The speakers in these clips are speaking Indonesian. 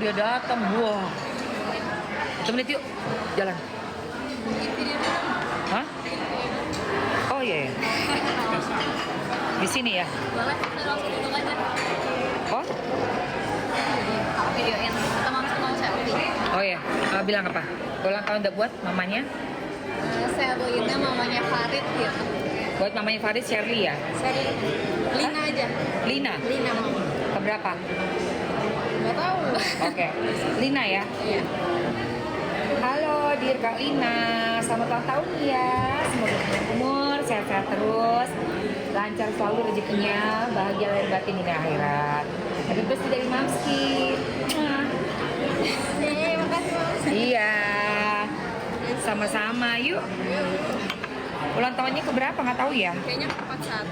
dia datang. Wah. 1 menit yuk. Jalan. Hah? Oh iya. Di sini ya? Boleh, kita langsung duduk aja. Oh? Videoin, kita langsung mau selfie. Oh iya. Bilang apa? Ulang tahun udah buat mamanya? Saya beliinnya mamanya Farid gitu. Buat mamanya Farid, Shirley ya? Saya Lina aja. Lina? Lina mama. Keberapa? Gak tahu. Oke. Lina ya? Iya. Halo, dear Kak Lina. Selamat ulang tahun ya. Semoga panjang umur, sehat-sehat terus. Lancar selalu rezekinya, bahagia lahir batin di akhirat. Happy birthday dari Mamski. Makasih Mas. Iya. Sama-sama, yuk. Ulang tahunnya keberapa? Nggak tahu ya? Kayaknya 41.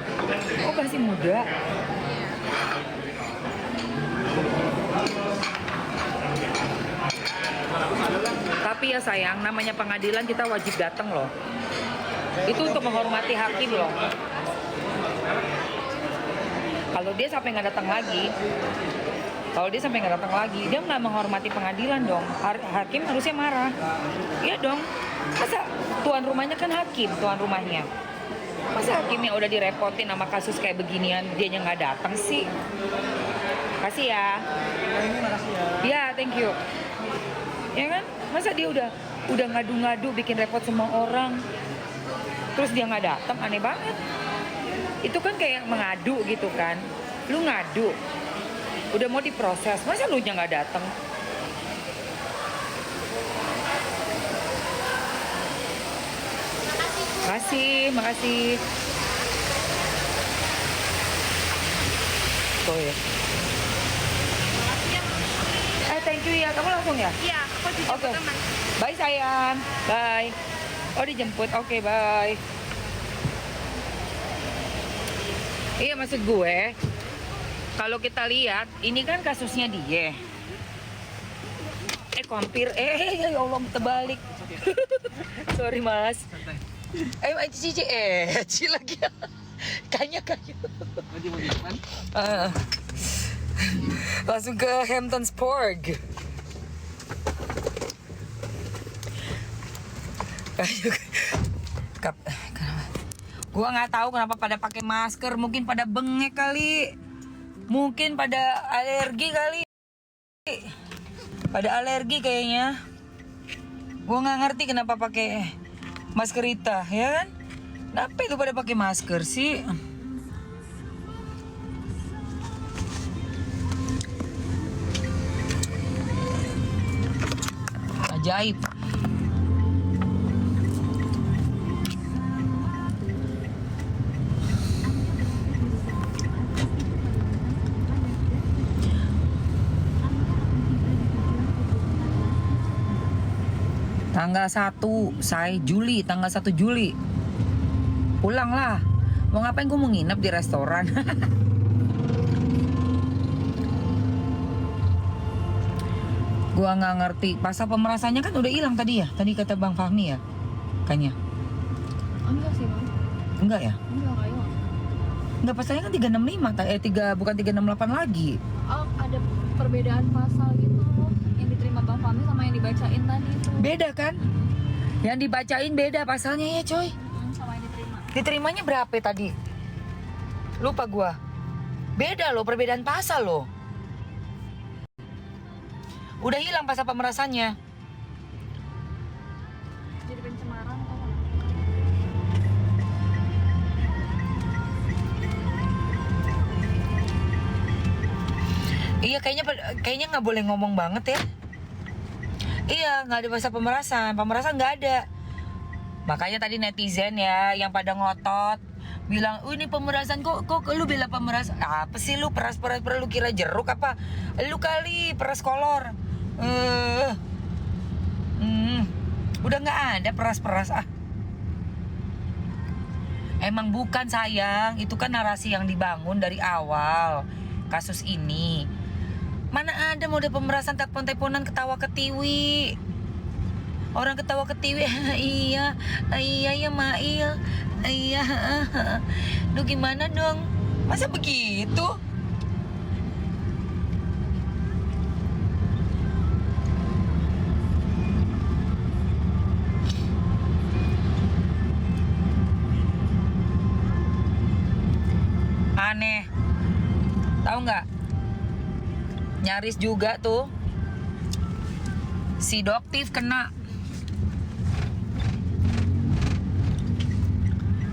Oh, masih muda. Iya. Tapi ya sayang, namanya pengadilan kita wajib datang loh. Itu untuk menghormati hakim loh. Kalau dia sampai nggak datang lagi, dia nggak menghormati pengadilan dong. Hakim harusnya marah. Iya dong. Masa tuan rumahnya kan hakim, tuan rumahnya. Masa hakimnya udah direpotin sama kasus kayak beginian, dianya nggak datang sih? Kasih ya. Ya, thank you. Ya kan? Masa dia udah ngadu-ngadu bikin repot semua orang, terus dia nggak datang, aneh banget. Itu kan kayak mengadu gitu kan. Lu ngadu, udah mau diproses, masa lu nya nggak datang? Makasih. Oh ya. Thank you ya. Kamu langsung ya? Iya, aku juga Oke. teman. Bye sayang. Bye. Oh dijemput. Oke, bye. Iya maksud gue, kalau kita lihat ini kan kasusnya dia. Kompir. Ya Allah terbalik. Sorry mas. Cici Ci lagi. Kayaknya. Langsung ke Hamptons Park. Kenapa? Gua nggak tahu kenapa pada pakai masker. Mungkin pada bengek kali. Mungkin pada alergi kali. Pada alergi kayaknya. Gua nggak ngerti kenapa pakai maskerita, ya kan? Kenapa itu pada pakai masker sih? Ajaib. Tanggal 1 Juli. Pulanglah. Mau ngapain, gue mau nginep di restoran. Gua nggak ngerti. Pasal pemerasannya kan udah hilang tadi ya. Tadi kata Bang Fahmi ya. Kayaknya. Enggak sih Bang. Enggak ya? Enggak kayak. Enggak, pasalnya kan 365. Bukan 368 lagi. Oh, ada perbedaan pasal gitu loh. Yang diterima Bang Fahmi sama yang dibacain tadi itu. Beda kan? Yang dibacain beda pasalnya ya coy. Sama yang diterima. Diterimanya berapa tadi? Lupa gua. Beda loh, perbedaan pasal loh. Udah hilang pasal pemerasannya. Jadi pencemaran atau apa? Iya, kayaknya nggak boleh ngomong banget ya. Iya, nggak ada pasal pemerasan nggak ada. Makanya tadi netizen ya yang pada ngotot bilang, ini pemerasan kok lu bilang pemerasan. Apa sih lu peras lu kira jeruk apa? Lu kali peras kolor. Udah nggak ada peras ah. Emang bukan sayang, itu kan narasi yang dibangun dari awal kasus ini. Mana ada mode pemerasan telepon-teleponan ketawa ketiwi. Orang ketawa ketiwi, iya ya Mail, iya. Lu gimana dong? Masa begitu? Nyaris juga tuh si Doktif kena.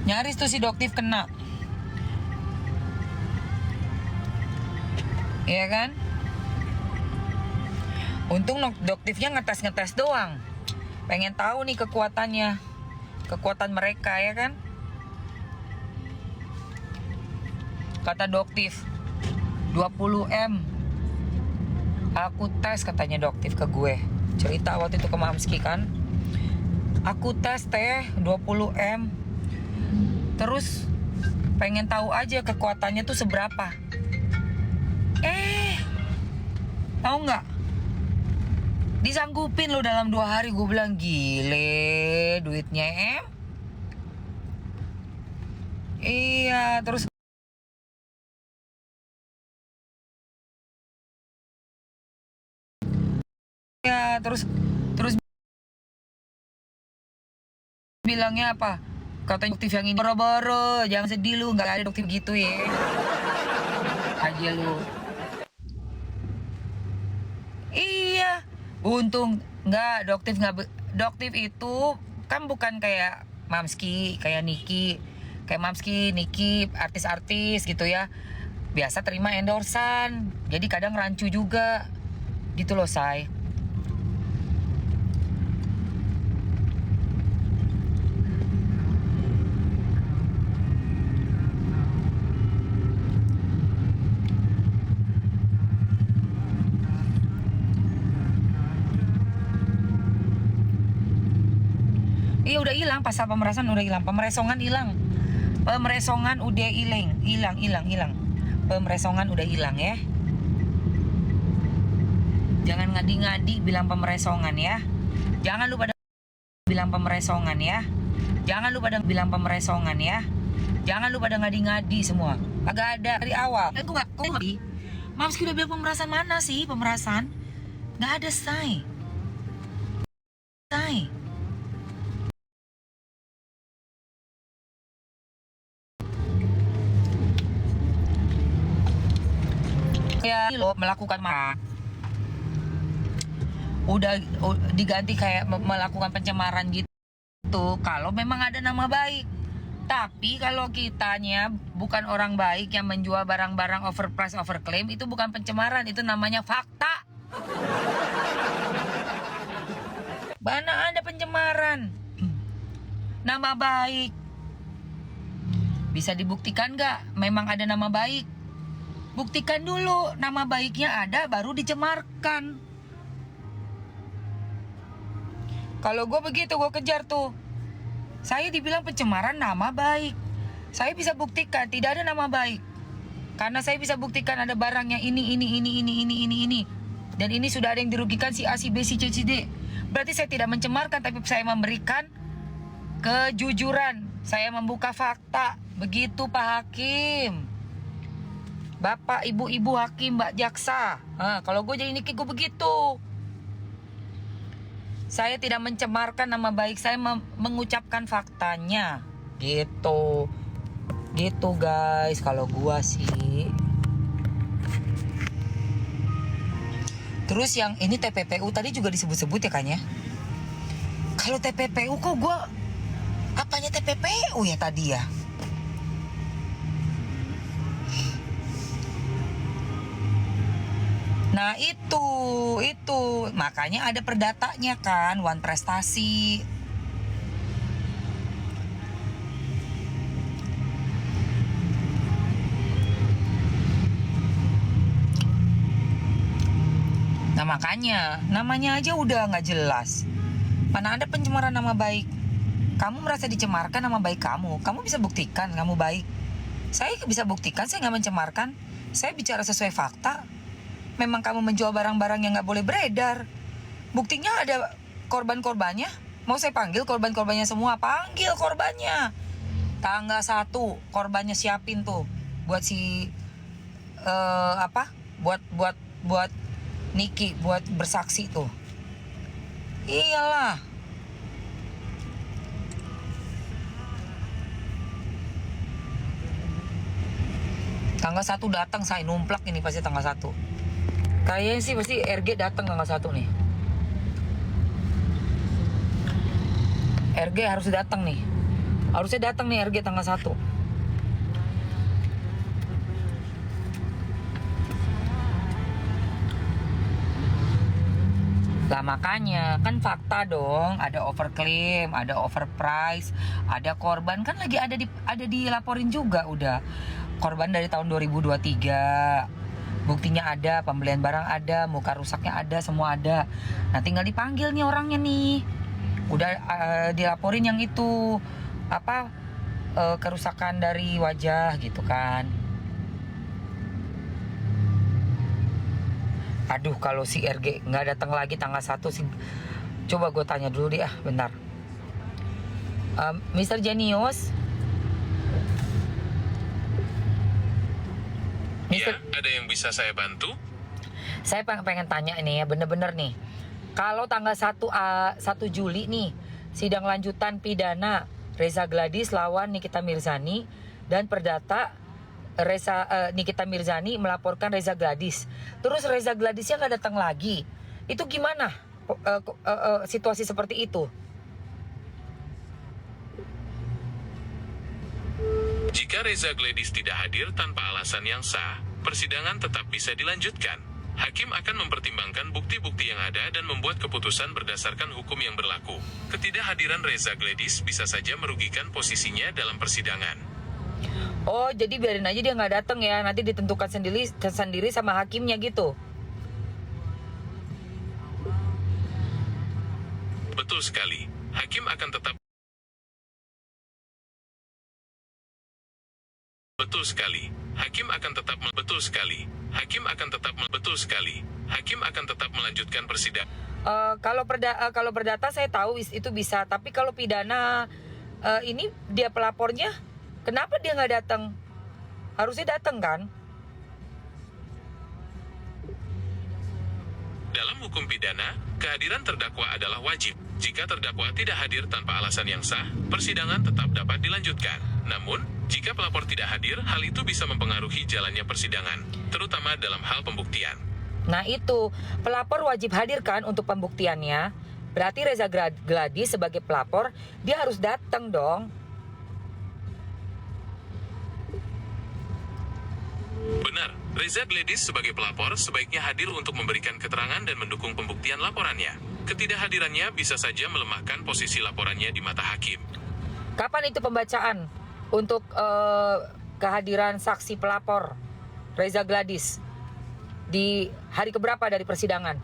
Nyaris tuh si Doktif kena. Iya kan? Untung Doktifnya ngetes doang. Pengen tahu nih kekuatannya. Kekuatan mereka ya kan? Kata Doktif 20M. Aku tes katanya Doktif ke gue. Cerita waktu itu ke Mamski kan. Aku tes teh 20M. Terus pengen tahu aja kekuatannya tuh seberapa. Tahu nggak? Disanggupin lo dalam 2 hari. Gue bilang gile duitnya em. Iya terus terus bilangnya apa? Katanya Doktif yang ini boro-boro, jangan sedih lu, nggak ada Doktif gitu ya. Aja lu. Iya, untung nggak Doktif itu kan bukan kayak Mamski, kayak Niki, kayak Mamski, Niki, artis-artis gitu ya. Biasa terima endorsan, jadi kadang rancu juga, gitu loh say. Iya udah hilang, pasal pemerasan udah hilang, pemeresongan hilang. Pemeresongan udah hilang. Pemeresongan udah hilang ya. Jangan ngadi-ngadi bilang pemeresongan ya. Jangan lu pada bilang pemeresongan ya. Jangan lu pada bilang pemeresongan ya. Jangan lu pada ngadi-ngadi semua. Agak ada dari awal. Aku nggak ngerti. Mamski udah bilang pemerasan mana sih pemerasan? Nggak ada say. Ya lo melakukan udah diganti kayak melakukan pencemaran gitu kalau memang ada nama baik. Tapi kalau kitanya bukan orang baik yang menjual barang-barang overprice overclaim, itu bukan pencemaran, itu namanya fakta. Mana ada pencemaran. Nama baik bisa dibuktikan nggak memang ada nama baik? Buktikan dulu nama baiknya ada, baru dicemarkan. Kalau gue begitu, gue kejar tuh. Saya dibilang pencemaran nama baik. Saya bisa buktikan tidak ada nama baik. Karena saya bisa buktikan ada barangnya ini. Dan ini sudah ada yang dirugikan si A, si B, si C, si D. Berarti saya tidak mencemarkan, tapi saya memberikan kejujuran. Saya membuka fakta. Begitu Pak Hakim. Bapak, ibu-ibu hakim, mbak jaksa. Kalau gue jadi Niki gue begitu. Saya tidak mencemarkan nama baik, saya mengucapkan faktanya. Gitu. Gitu guys, kalau gue sih. Terus yang ini TPPU tadi juga disebut-sebut ya kan ya. Kalau TPPU kok gue, apanya TPPU ya tadi ya? Nah itu makanya ada perdatanya kan, One Prestasi. Nah makanya namanya aja udah nggak jelas. Mana ada pencemaran nama baik? Kamu merasa dicemarkan nama baik kamu bisa buktikan kamu baik. Saya bisa buktikan saya nggak mencemarkan. Saya bicara sesuai fakta. Memang kamu menjual barang-barang yang nggak boleh beredar. Buktinya ada korban-korbannya. Mau saya panggil korban-korbannya semua? Panggil korbannya. Tanggal 1 korbannya siapin tuh buat si buat Niki buat bersaksi tuh. Iyalah. Tanggal 1 datang saya numplak ini pasti tanggal 1. Kayaknya sih pasti RG datang tanggal 1 nih. RG harus datang nih. Harusnya datang nih RG tanggal 1. Lah makanya kan fakta dong, ada overclaim, ada overprice, ada korban kan lagi ada dilaporin juga udah. Korban dari tahun 2023. Buktinya ada, pembelian barang ada, muka rusaknya ada, semua ada. Nah, tinggal dipanggil nih orangnya nih. Udah dilaporin yang itu kerusakan dari wajah gitu kan. Aduh, kalau si RG nggak datang lagi tanggal 1 sih. Coba gue tanya dulu deh, bentar. Mr. Genius? Ya, ada yang bisa saya bantu? Saya pengen tanya ini ya, bener-bener nih. Kalau tanggal 1 Juli nih, sidang lanjutan pidana Reza Gladys lawan Nikita Mirzani, dan perdata Nikita Mirzani melaporkan Reza Gladys. Terus Reza Gladysnya nggak datang lagi. Itu gimana situasi seperti itu? Jika Reza Gladys tidak hadir tanpa alasan yang sah, persidangan tetap bisa dilanjutkan. Hakim akan mempertimbangkan bukti-bukti yang ada dan membuat keputusan berdasarkan hukum yang berlaku. Ketidakhadiran Reza Gladys bisa saja merugikan posisinya dalam persidangan. Oh, jadi biarin aja dia nggak datang ya. Nanti ditentukan sendiri sama hakimnya gitu. Betul sekali. Hakim akan tetap Betul sekali. Hakim akan tetap melanjutkan persidangan. Kalau perdata saya tahu itu bisa, tapi kalau pidana ini dia pelapornya, kenapa dia nggak datang? Harusnya datang kan? Dalam hukum pidana, kehadiran terdakwa adalah wajib. Jika terdakwa tidak hadir tanpa alasan yang sah, persidangan tetap dapat dilanjutkan. Namun, jika pelapor tidak hadir, hal itu bisa mempengaruhi jalannya persidangan, terutama dalam hal pembuktian. Nah itu, pelapor wajib hadirkan untuk pembuktiannya. Berarti Reza Gladys sebagai pelapor, dia harus datang dong. Benar, Reza Gladys sebagai pelapor sebaiknya hadir untuk memberikan keterangan dan mendukung pembuktian laporannya. Ketidakhadirannya bisa saja melemahkan posisi laporannya di mata hakim. Kapan itu pembacaan untuk kehadiran saksi pelapor Reza Gladys? Di hari keberapa dari persidangan?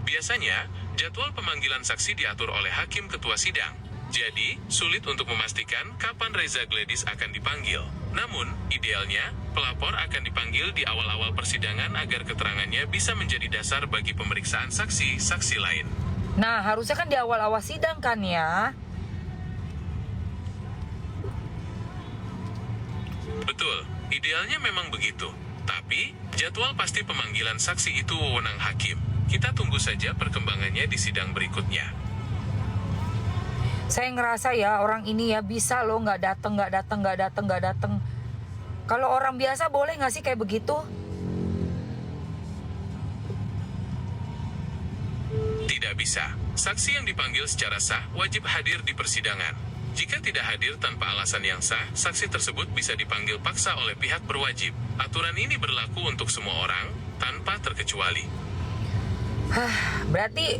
Biasanya, jadwal pemanggilan saksi diatur oleh hakim ketua sidang. Jadi, sulit untuk memastikan kapan Reza Gladys akan dipanggil. Namun, idealnya, pelapor akan dipanggil di awal-awal persidangan agar keterangannya bisa menjadi dasar bagi pemeriksaan saksi-saksi lain. Nah, harusnya kan di awal-awal sidang kan ya? Betul, idealnya memang begitu. Tapi, jadwal pasti pemanggilan saksi itu wewenang hakim. Kita tunggu saja perkembangannya di sidang berikutnya. Saya ngerasa ya orang ini ya bisa loh nggak datang. Kalau orang biasa boleh nggak sih kayak begitu? Tidak bisa. Saksi yang dipanggil secara sah wajib hadir di persidangan. Jika tidak hadir tanpa alasan yang sah, saksi tersebut bisa dipanggil paksa oleh pihak berwajib. Aturan ini berlaku untuk semua orang, tanpa terkecuali. Berarti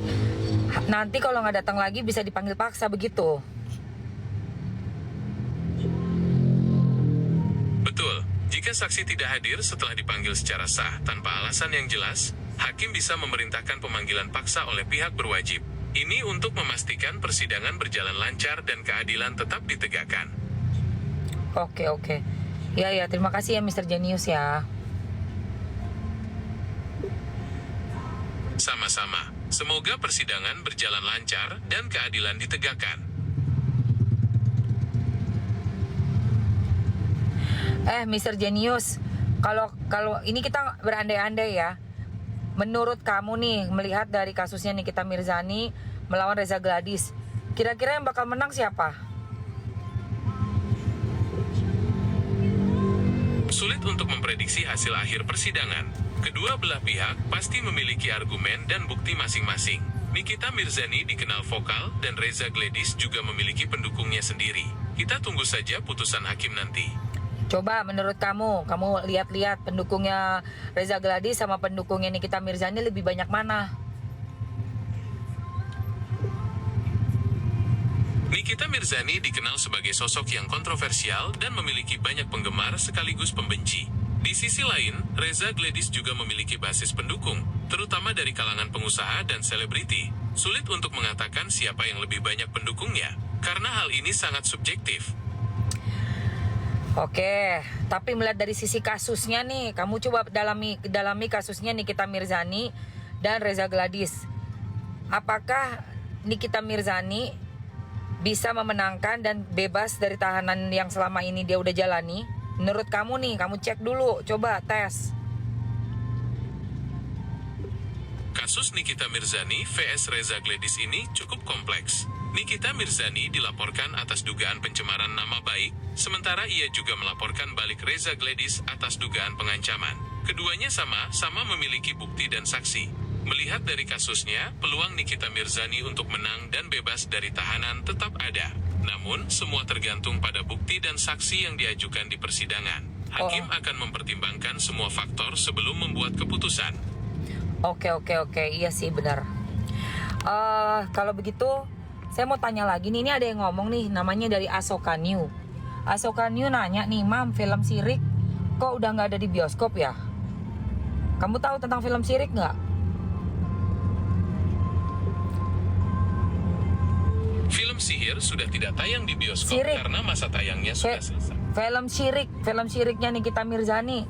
nanti kalau nggak datang lagi bisa dipanggil paksa begitu? Betul, jika saksi tidak hadir setelah dipanggil secara sah tanpa alasan yang jelas, hakim bisa memerintahkan pemanggilan paksa oleh pihak berwajib. Ini untuk memastikan persidangan berjalan lancar dan keadilan tetap ditegakkan. Oke. Ya, terima kasih ya Mr. Genius ya. Sama-sama. Semoga persidangan berjalan lancar dan keadilan ditegakkan. Mr. Genius, kalau ini kita berandai-andai ya. Menurut kamu nih, melihat dari kasusnya Nikita Mirzani melawan Reza Gladys, kira-kira yang bakal menang siapa? sulit untuk memprediksi hasil akhir persidangan. Kedua belah pihak pasti memiliki argumen dan bukti masing-masing. Nikita Mirzani dikenal vokal dan Reza Gledis juga memiliki pendukungnya sendiri. Kita tunggu saja putusan hakim nanti. Coba menurut kamu lihat-lihat pendukungnya Reza Gledis sama pendukungnya Nikita Mirzani lebih banyak mana? Nikita Mirzani dikenal sebagai sosok yang kontroversial dan memiliki banyak penggemar sekaligus pembenci. Di sisi lain, Reza Gledis juga memiliki basis pendukung, terutama dari kalangan pengusaha dan selebriti. Sulit untuk mengatakan siapa yang lebih banyak pendukungnya, karena hal ini sangat subjektif. Oke, tapi melihat dari sisi kasusnya nih, kamu coba dalami kasusnya Nikita Mirzani dan Reza Gledis. Apakah Nikita Mirzani bisa memenangkan dan bebas dari tahanan yang selama ini dia udah jalani? Menurut kamu nih, kamu cek dulu, coba tes. Kasus Nikita Mirzani vs Reza Gledis ini cukup kompleks. Nikita Mirzani dilaporkan atas dugaan pencemaran nama baik, sementara ia juga melaporkan balik Reza Gledis atas dugaan pengancaman. Keduanya sama-sama memiliki bukti dan saksi. Melihat dari kasusnya, peluang Nikita Mirzani untuk menang dan bebas dari tahanan tetap ada. Namun, semua tergantung pada bukti dan saksi yang diajukan di persidangan. Hakim akan mempertimbangkan semua faktor sebelum membuat keputusan. Oke, iya sih benar. Kalau begitu, saya mau tanya lagi nih, ini ada yang ngomong nih, namanya dari Asoka New. Asoka New nanya nih, Mam, film Sirik kok udah nggak ada di bioskop ya? Kamu tahu tentang film Sirik nggak? Film Sihir sudah tidak tayang di bioskop Sirik. karena masa tayangnya sudah selesai. Film Siriknya Nikita Mirzani.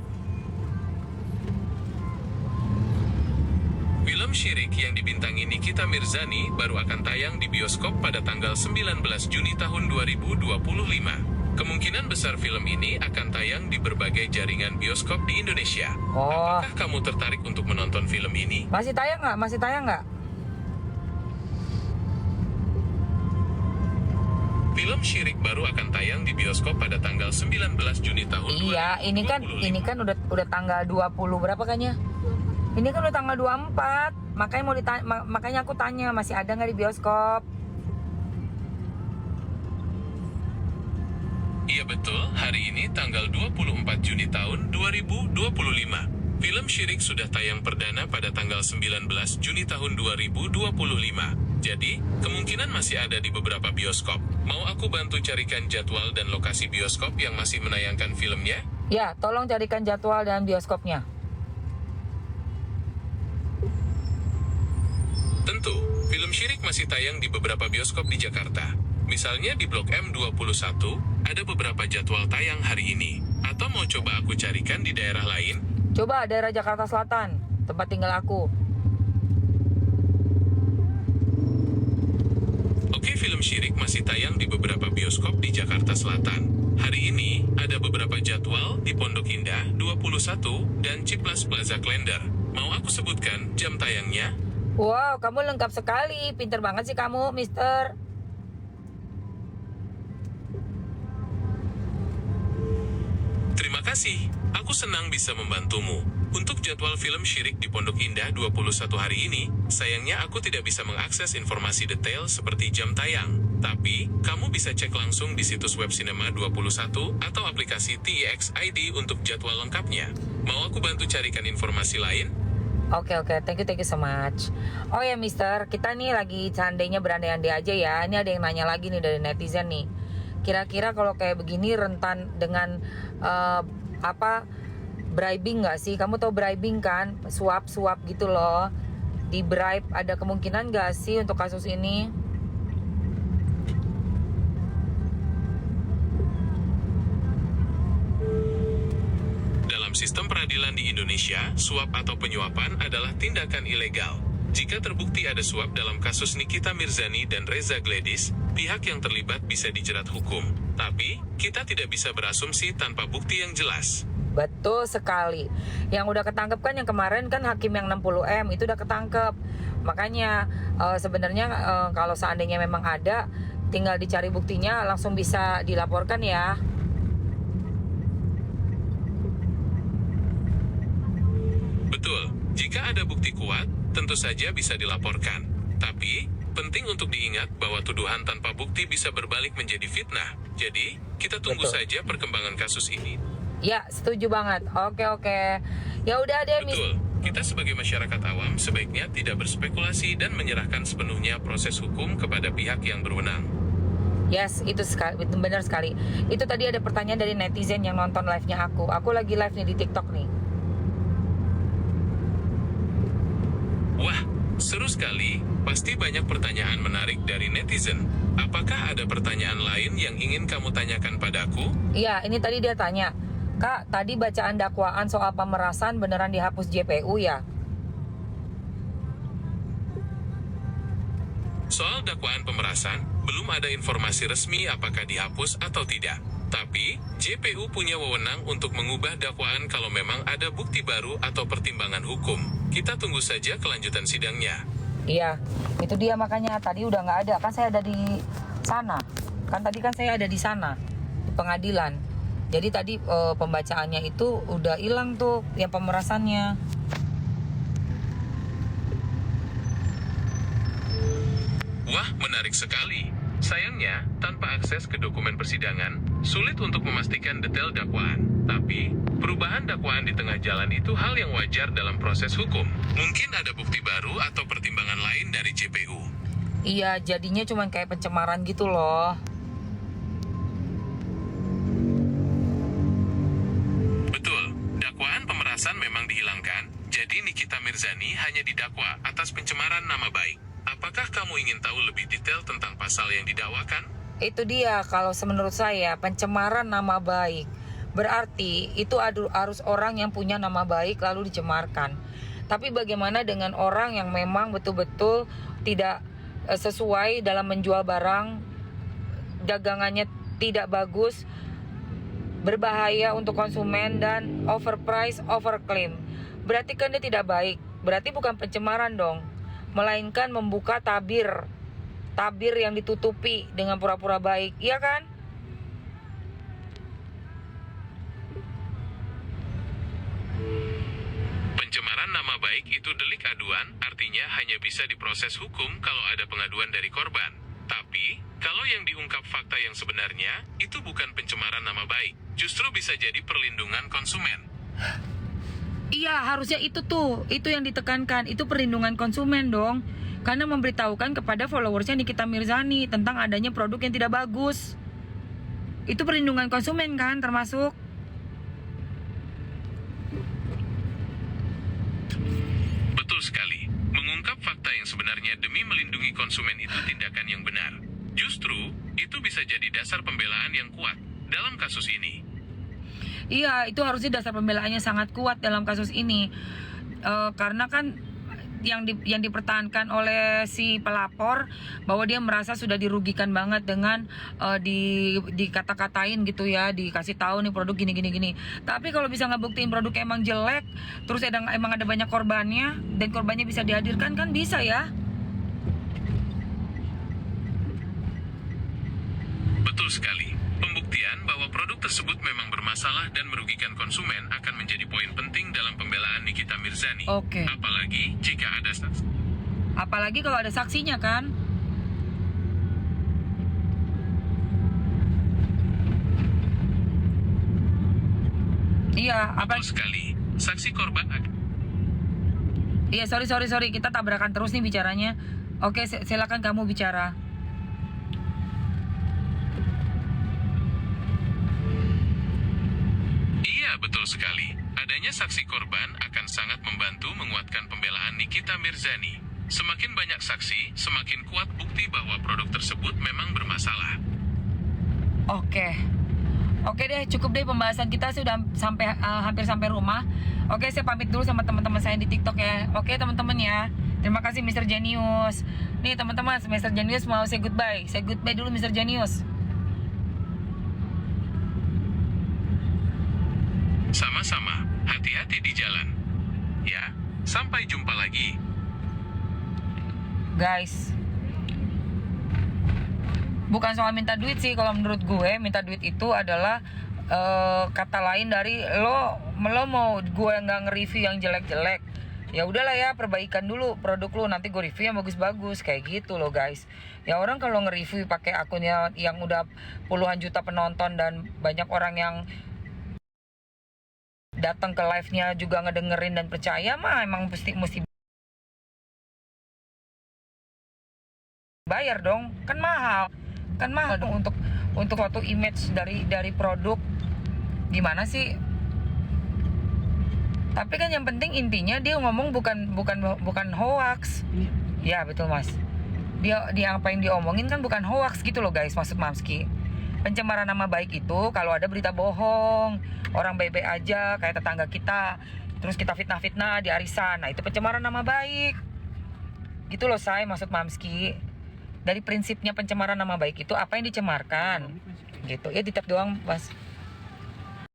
Film Syirik yang dibintangi Nikita Mirzani baru akan tayang di bioskop pada tanggal 19 Juni tahun 2025. Kemungkinan besar film ini akan tayang di berbagai jaringan bioskop di Indonesia. Apakah kamu tertarik untuk menonton film ini? Masih tayang nggak? Film Syirik baru akan tayang di bioskop pada tanggal 19 Juni tahun 2025. Iya, ini kan udah tanggal 20 berapa kayaknya? Ini kan udah tanggal 24. Makanya aku tanya, masih ada nggak di bioskop? Iya betul, hari ini tanggal 24 Juni tahun 2025. Film Syirik sudah tayang perdana pada tanggal 19 Juni tahun 2025. Jadi, kemungkinan masih ada di beberapa bioskop. Mau aku bantu carikan jadwal dan lokasi bioskop yang masih menayangkan filmnya? Ya, tolong carikan jadwal dan bioskopnya. Tentu, film Syirik masih tayang di beberapa bioskop di Jakarta. Misalnya di Blok M21, ada beberapa jadwal tayang hari ini. Atau mau coba aku carikan di daerah lain? Coba daerah Jakarta Selatan, tempat tinggal aku. Oke, film Syirik masih tayang di beberapa bioskop di Jakarta Selatan. Hari ini, ada beberapa jadwal di Pondok Indah 21 dan Ciplas Plaza Klender. Mau aku sebutkan jam tayangnya? Wow, kamu lengkap sekali. Pinter banget sih kamu, Mister. Terima kasih, aku senang bisa membantumu. Untuk jadwal film Syirik di Pondok Indah 21 hari ini, sayangnya aku tidak bisa mengakses informasi detail seperti jam tayang. Tapi, kamu bisa cek langsung di situs web Cinema 21 atau aplikasi TIX ID untuk jadwal lengkapnya. Mau aku bantu carikan informasi lain? Oke, thank you so much. Oh ya Mister, kita nih lagi seandainya berandai-andai aja ya. Ini ada yang nanya lagi nih dari netizen nih. Kira-kira kalau kayak begini rentan dengan bribing nggak sih? Kamu tahu bribing kan? Suap gitu loh. Di bribe, ada kemungkinan nggak sih untuk kasus ini? Dalam sistem peradilan di Indonesia, suap atau penyuapan adalah tindakan ilegal. Jika terbukti ada suap dalam kasus Nikita Mirzani dan Reza Gledis, pihak yang terlibat bisa dijerat hukum. Tapi, kita tidak bisa berasumsi tanpa bukti yang jelas. Betul sekali. Yang udah ketangkep kan yang kemarin kan hakim yang 60M itu udah ketangkep. Makanya sebenarnya kalau seandainya memang ada, tinggal dicari buktinya langsung bisa dilaporkan ya. Jika ada bukti kuat, tentu saja bisa dilaporkan. Tapi, penting untuk diingat bahwa tuduhan tanpa bukti bisa berbalik menjadi fitnah. Jadi, kita tunggu Betul. saja perkembangan kasus ini. Ya, setuju banget. Oke. Ya udah deh, Betul, kita sebagai masyarakat awam sebaiknya tidak berspekulasi dan menyerahkan sepenuhnya proses hukum kepada pihak yang berwenang. Yes, itu benar sekali. Itu tadi ada pertanyaan dari netizen yang nonton live-nya aku. Aku lagi live nih di TikTok nih. Wah, seru sekali. Pasti banyak pertanyaan menarik dari netizen. Apakah ada pertanyaan lain yang ingin kamu tanyakan padaku? Iya, ini tadi dia tanya, Kak, tadi bacaan dakwaan soal pemerasan beneran dihapus JPU ya? Soal dakwaan pemerasan, belum ada informasi resmi apakah dihapus atau tidak. Tapi, JPU punya wewenang untuk mengubah dakwaan kalau memang ada bukti baru atau pertimbangan hukum. Kita tunggu saja kelanjutan sidangnya. Iya, itu dia makanya tadi udah nggak ada. Kan saya ada di sana. Tadi saya ada di sana, di pengadilan. Jadi tadi pembacaannya itu udah hilang tuh, yang pemerasannya. Wah, menarik sekali. Sayangnya, tanpa akses ke dokumen persidangan, sulit untuk memastikan detail dakwaan. Tapi, perubahan dakwaan di tengah jalan itu hal yang wajar dalam proses hukum. Mungkin ada bukti baru atau pertimbangan lain dari JPU. Iya, jadinya cuman kayak pencemaran gitu loh. Betul, dakwaan pemerasan memang dihilangkan, jadi Nikita Mirzani hanya didakwa atas pencemaran nama baik. Apakah kamu ingin tahu lebih detail tentang pasal yang didakwakan? Itu dia, kalau menurut saya pencemaran nama baik. Berarti itu harus orang yang punya nama baik lalu dicemarkan. Tapi bagaimana dengan orang yang memang betul-betul tidak sesuai dalam menjual barang, dagangannya tidak bagus, berbahaya untuk konsumen dan overprice, overclaim. Berarti kan dia tidak baik. Berarti bukan pencemaran dong, melainkan membuka tabir yang ditutupi dengan pura-pura baik, iya kan? Pencemaran nama baik itu delik aduan, artinya hanya bisa diproses hukum kalau ada pengaduan dari korban. Tapi, kalau yang diungkap fakta yang sebenarnya, itu bukan pencemaran nama baik, justru bisa jadi perlindungan konsumen. Iya, harusnya itu yang ditekankan, itu perlindungan konsumen dong. Karena memberitahukan kepada followersnya Nikita Mirzani tentang adanya produk yang tidak bagus. Itu perlindungan konsumen kan, termasuk. Betul sekali, mengungkap fakta yang sebenarnya demi melindungi konsumen itu tindakan yang benar. Justru, itu bisa jadi dasar pembelaan yang kuat dalam kasus ini. Iya, itu harusnya dasar pembelaannya sangat kuat dalam kasus ini. Karena kan yang dipertahankan oleh si pelapor bahwa dia merasa sudah dirugikan banget dengan dikata-katain gitu ya, dikasih tahu nih produk gini. Tapi kalau bisa ngebuktiin produk emang jelek, terus emang ada banyak korbannya dan korbannya bisa dihadirkan, kan bisa ya. Betul sekali. Pembuktian bahwa produk tersebut memang bermasalah dan merugikan konsumen akan menjadi poin penting dalam pembelaan Nikita Mirzani. Oke. Apalagi jika ada saksi. Apalagi kalau ada saksinya kan. Iya, Betul sekali. Saksi korban Iya, sorry. Kita tabrakan terus nih bicaranya. Oke, silakan kamu bicara. Iya, betul sekali. Adanya saksi korban akan sangat membantu menguatkan pembelaan Nikita Mirzani. Semakin banyak saksi, semakin kuat bukti bahwa produk tersebut memang bermasalah. Oke deh, cukup deh pembahasan kita sudah hampir sampai rumah. Oke, saya pamit dulu sama teman-teman saya di TikTok ya. Oke, teman-teman ya. Terima kasih Mr. Genius. Nih teman-teman, Mr. Genius mau say goodbye. Say goodbye dulu Mr. Genius. Sama-sama, hati-hati di jalan. Ya, sampai jumpa lagi. Guys, bukan soal minta duit sih. Kalau menurut gue, minta duit itu adalah kata lain dari lo mau gue nggak nge-review yang jelek-jelek, ya udahlah ya, perbaikan dulu produk lu, nanti gue review yang bagus-bagus kayak gitu loh guys. Ya orang kalau nge-review pakai akunnya yang udah puluhan juta penonton dan banyak orang yang datang ke live-nya juga ngedengerin dan percaya mah emang mesti bayar dong, kan mahal dong untuk suatu image dari produk. Gimana sih? Tapi kan yang penting intinya dia ngomong bukan hoax. Ya betul mas. Dia apa yang diomongin kan bukan hoax gitu loh guys, maksud Mamski. Pencemaran nama baik itu kalau ada berita bohong, orang baik-baik aja kayak tetangga kita, terus kita fitnah-fitnah di arisan, nah itu pencemaran nama baik. Gitu loh say, maksud Mamski. Dari prinsipnya pencemaran nama baik itu apa yang dicemarkan. Gitu ya, di tap doang mas.